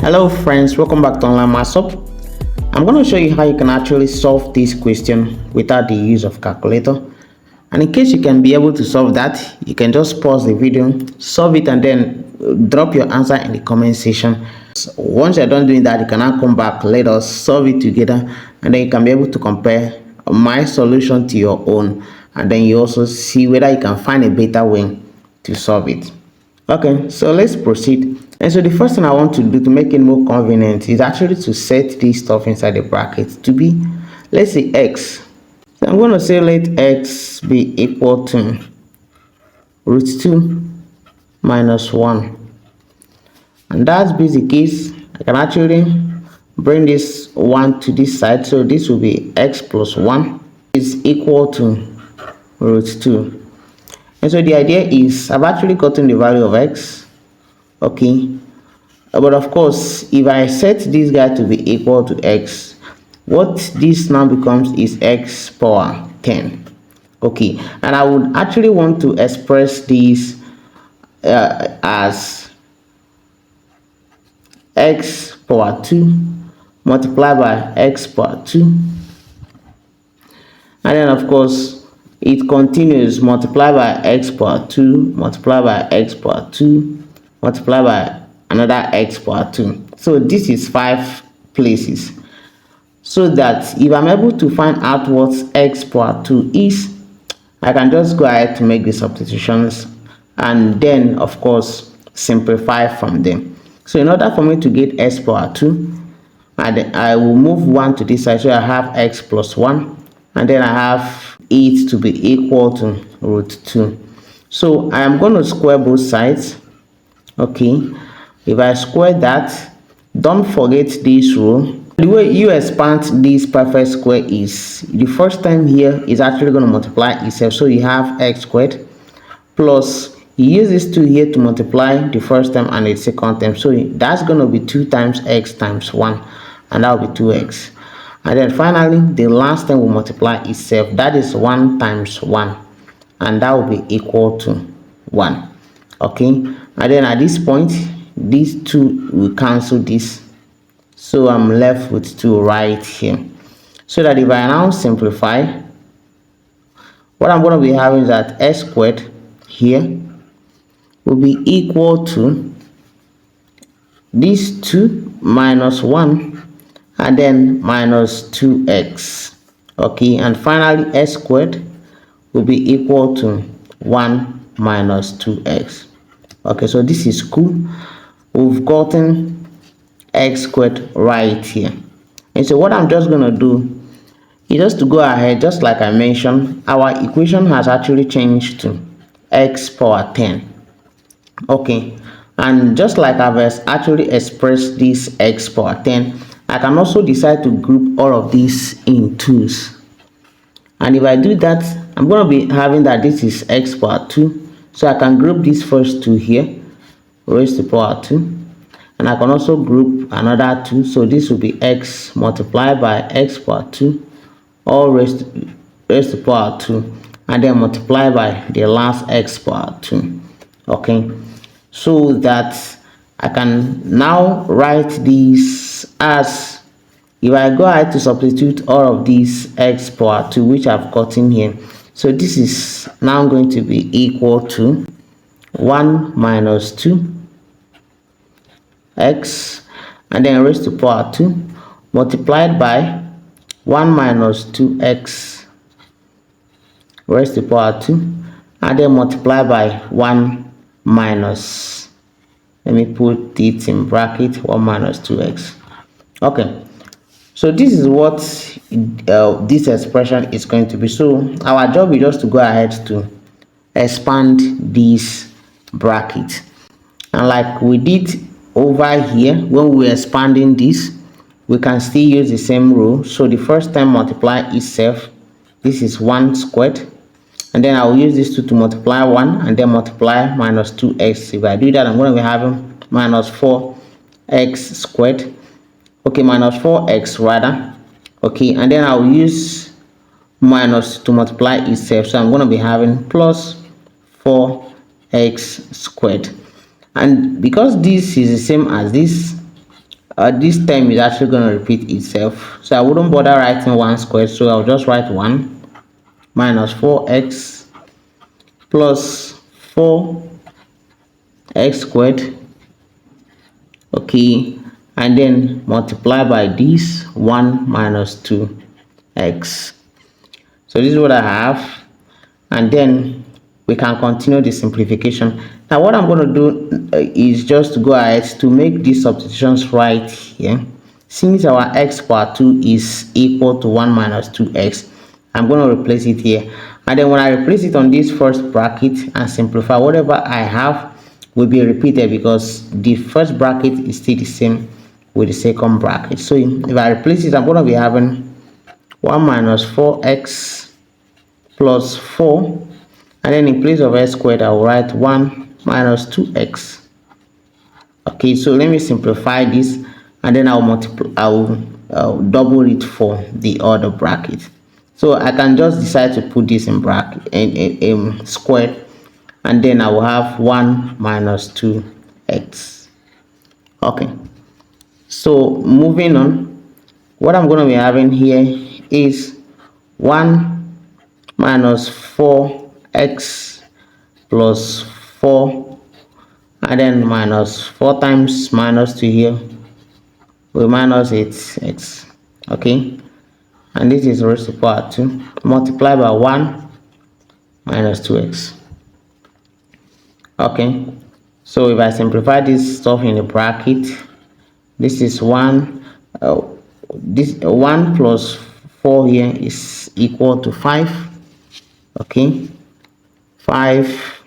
Hello friends, welcome back to Online Maths Up. I'm going to show you how you can actually solve this question without the use of calculator. And in case you can be able to solve that, you can just pause the video, solve it, and then drop your answer in the comment section. So once you're done doing that, you can now come back, let us solve it together, and then you can be able to compare my solution to your own, and then you also see whether you can find a better way to solve it. Okay, so let's proceed. And so the first thing I want to do to make it more convenient is actually to set this stuff inside the bracket to be, let's say, x. So I'm going to say let x be equal to root 2 minus 1. And that's basic case. I can actually bring this 1 to this side. So this will be x plus 1 is equal to root 2. And so the idea is I've actually gotten the value of x. Okay, but of course, if I set this guy to be equal to x, what this now becomes is x power 10. Okay, and I would actually want to express this as x power 2 multiplied by x power 2, and then of course it continues multiplied by x power 2 multiplied by x power 2 multiplied by another x power 2. So this is 5 places, so that if I'm able to find out what x power 2 is, I can just go ahead to make the substitutions and then of course simplify from them. So in order for me to get x power 2, I will move 1 to this side, so I have x plus 1, and then I have it to be equal to root 2. So I am going to square both sides. Okay, if I square that, don't forget this rule. The way you expand this perfect square is the first time here is actually going to multiply itself, so you have x squared plus you use this 2 here to multiply the first time and the second time, so that's going to be 2 times x times 1, and that will be 2x. And then finally the last time will multiply itself, that is 1 times 1, and that will be equal to 1. Okay, and then at this point these 2 will cancel this, so I'm left with 2 right here. So that if I now simplify, what I'm going to be having is that x squared here will be equal to this 2 minus 1 and then minus 2x. Okay, and finally x squared will be equal to 1 minus 2x. Okay, so this is cool. We've gotten x squared right here. And so what I'm just going to do is just to go ahead, just like I mentioned, our equation has actually changed to x power 10. Okay, and just like I've actually expressed this x power 10, I can also decide to group all of these in 2's. And if I do that, I'm going to be having that this is x power 2. So I can group these first 2 here, raised to power 2, and I can also group another 2. So this will be x multiplied by x power 2, all raised to power 2, and then multiplied by the last x power 2. Okay, so that I can now write this as, if I go ahead to substitute all of these x power 2 which I've gotten here, so this is now going to be equal to 1 minus 2 x, and then raised to power 2 multiplied by 1 minus 2x raised to power 2, and then multiplied by 1 minus, let me put it in bracket, 1 minus 2x. Okay, so this is what this expression is going to be. So our job is just to go ahead to expand this bracket, and like we did over here when we were expanding this, we can still use the same rule. So the first time multiply itself, this is 1 squared, and then I will use this 2 to multiply 1 and then multiply minus 2x. If I do that, I'm going to be having minus 4x squared. Okay, minus 4x rather. Okay, and then I'll use minus to multiply itself, so I'm going to be having plus 4x squared. And because this is the same as this, this term is actually going to repeat itself, so I wouldn't bother writing 1 squared, so I'll just write 1 minus 4x plus 4x squared, okay, and then multiply by this 1 minus 2x. So this is what I have, and then we can continue the simplification. Now what I'm going to do is just to go ahead to make these substitutions right here. Since our x power 2 is equal to 1 minus 2x, I'm going to replace it here, and then when I replace it on this first bracket and simplify, whatever I have will be repeated because the first bracket is still the same with the second bracket. So if I replace it, I'm going to be having 1 minus 4x plus 4, and then in place of x squared I will write 1 minus 2x. Okay, so let me simplify this, and then I'll double it for the other bracket. So I can just decide to put this in bracket in squared, and then I will have 1 minus 2x. Okay, so moving on, what I'm going to be having here is 1 minus 4x plus 4, and then minus 4 times minus 2 here will minus 8x. Okay, and this is raised to power 2 multiplied by 1 minus 2x. Okay, so if I simplify this stuff in the bracket, this is 1 this 1 plus 4 here is equal to 5. Okay, 5,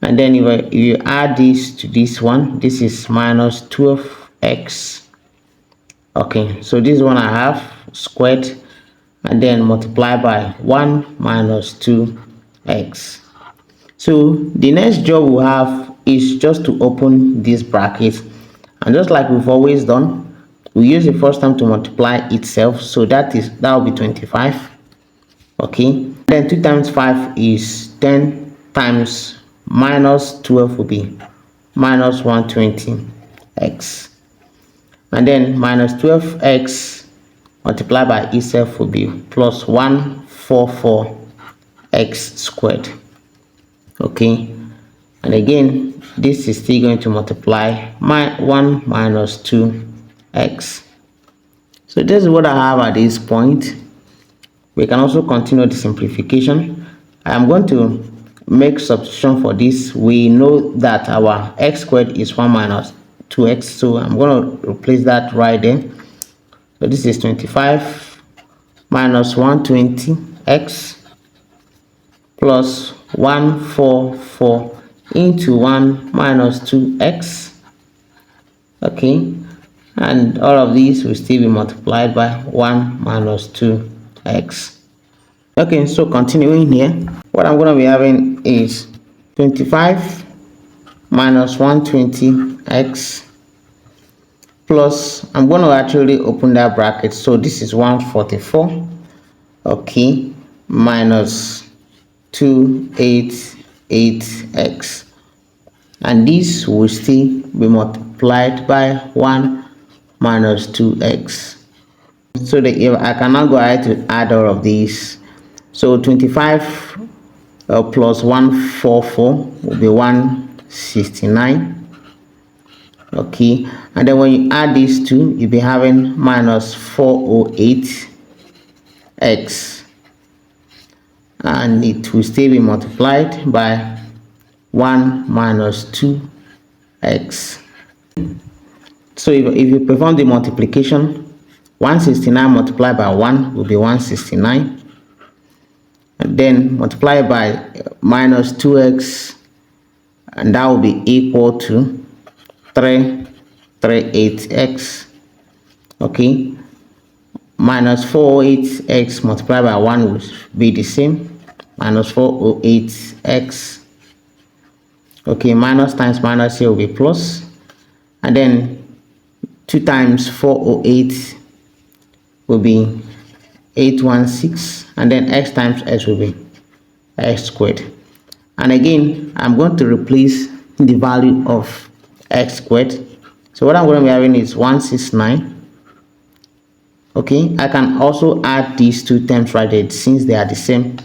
and then if you add this to this one, this is minus 12x. Okay, so this one I have squared, and then multiply by 1 minus 2x. So the next job we have is just to open this bracket, and just like we've always done, we use the first term to multiply itself, so that will be 25. Okay, then 2 times 5 is 10 times minus 12 will be minus 120x, and then minus 12x multiplied by itself will be plus 144x squared. Okay, and again this is still going to multiply 1 minus 2x. So this is what I have at this point. We can also continue the simplification. I am going to make substitution for this. We know that our x squared is 1 minus 2x, so I'm going to replace that right there. So this is 25 minus 120x plus 144 into 1 minus 2x. Okay, and all of these will still be multiplied by 1 minus 2x. Okay, so continuing here, what I'm going to be having is 25 minus 120x plus, I'm going to actually open that bracket, so this is 144, okay, minus 288x, and this will still be multiplied by 1 minus 2x. So that I can now go ahead to add all of these. So 25 plus 144 will be 169. Okay, and then when you add these two, you'll be having minus 408x, and it will still be multiplied by 1 minus 2x. So if you perform the multiplication, 169 multiplied by 1 will be 169, and then multiply by minus 2x, and that will be equal to 338x. Okay, minus 408x multiplied by 1 will be the same, minus 408x. Okay, minus times minus here will be plus, and then 2 times 408 will be 816, and then x times x will be x squared. And again, I'm going to replace the value of x squared So what I'm going to be having is 169. Okay, I can also add these two terms right there since they are the same.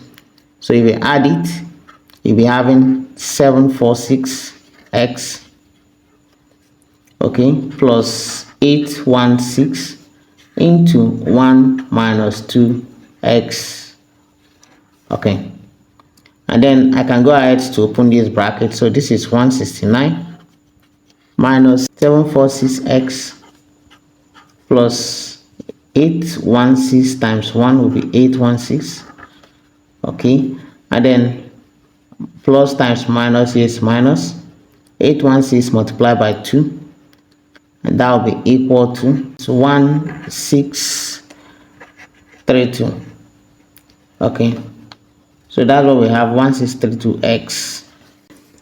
So if you add it, you'll be having 746x, okay, plus 816 into 1 minus 2x. Okay, and then I can go ahead to open this bracket. So this is 169 minus 746x plus 816 times 1 will be 816. Okay, and then plus times minus is minus 816 multiplied by 2, and that will be equal to 1632. Okay, so that's what we have, 1632x.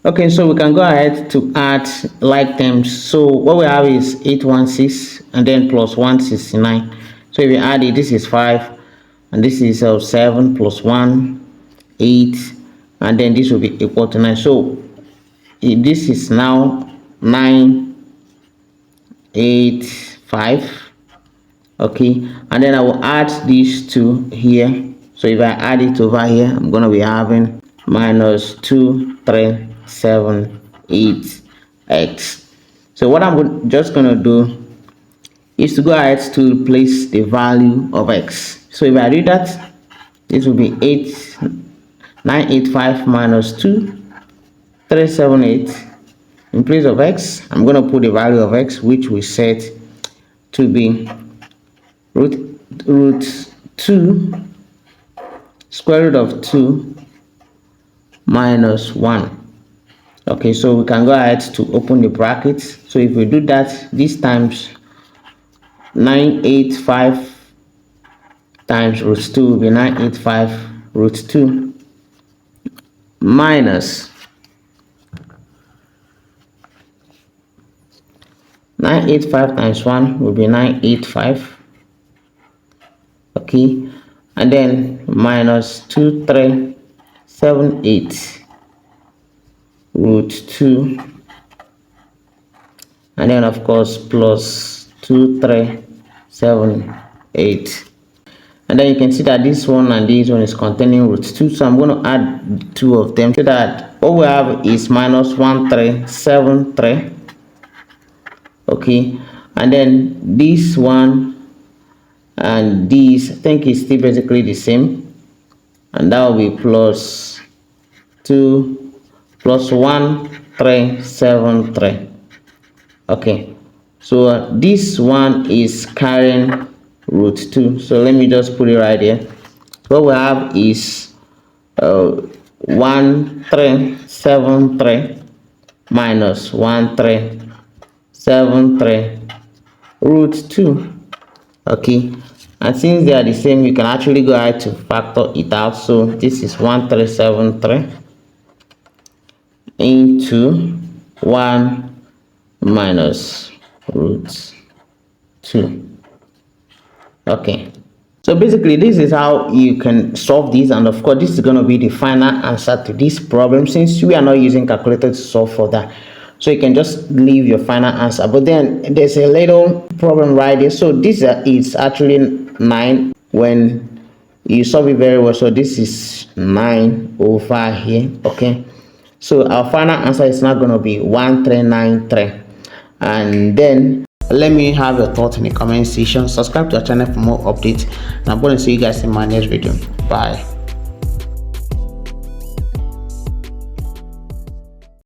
Okay, so we can go ahead to add like terms. So what we have is 816 and then plus 169. So if you add it, this is 5 and this is 7 plus 1, 8, and then this will be equal to 9. So this is now 985. Okay, and then I will add these two here. So if I add it over here, I'm going to be having minus 2378x. So what I'm just going to do is to go ahead to replace the value of x. So if I do that, this will be 985 minus 2378. In place of x, I'm going to put the value of x, which we set to be root 2 square root of 2 minus 1. Okay, so we can go ahead to open the brackets. So if we do that, this times 985 times root 2 will be 985 root 2 minus 985 times 1 will be 985. Okay, and then minus 2378 root 2, and then of course plus 2378. And then you can see that this one and this one is containing root 2, so I'm going to add two of them so that what we have is minus 1373. Okay, and then this one and this, I think, is still basically the same, and that will be plus 2 plus 1373. Okay, so this one is carrying root 2, so let me just put it right here. What we have is 1373 minus 1373 root 2. Okay, and since they are the same, you can actually go ahead to factor it out. So this is 1373 into 1 minus root 2. Okay, so basically this is how you can solve this, and of course this is going to be the final answer to this problem, since we are not using calculator to solve for that. So you can just leave your final answer, but then there's a little problem right here. So this is actually 9 when you solve it very well. So this is 9 over here. Okay, so our final answer is not going to be 1393. And then let me have your thoughts in the comment section. Subscribe to our channel for more updates, and I'm going to see you guys in my next video. Bye.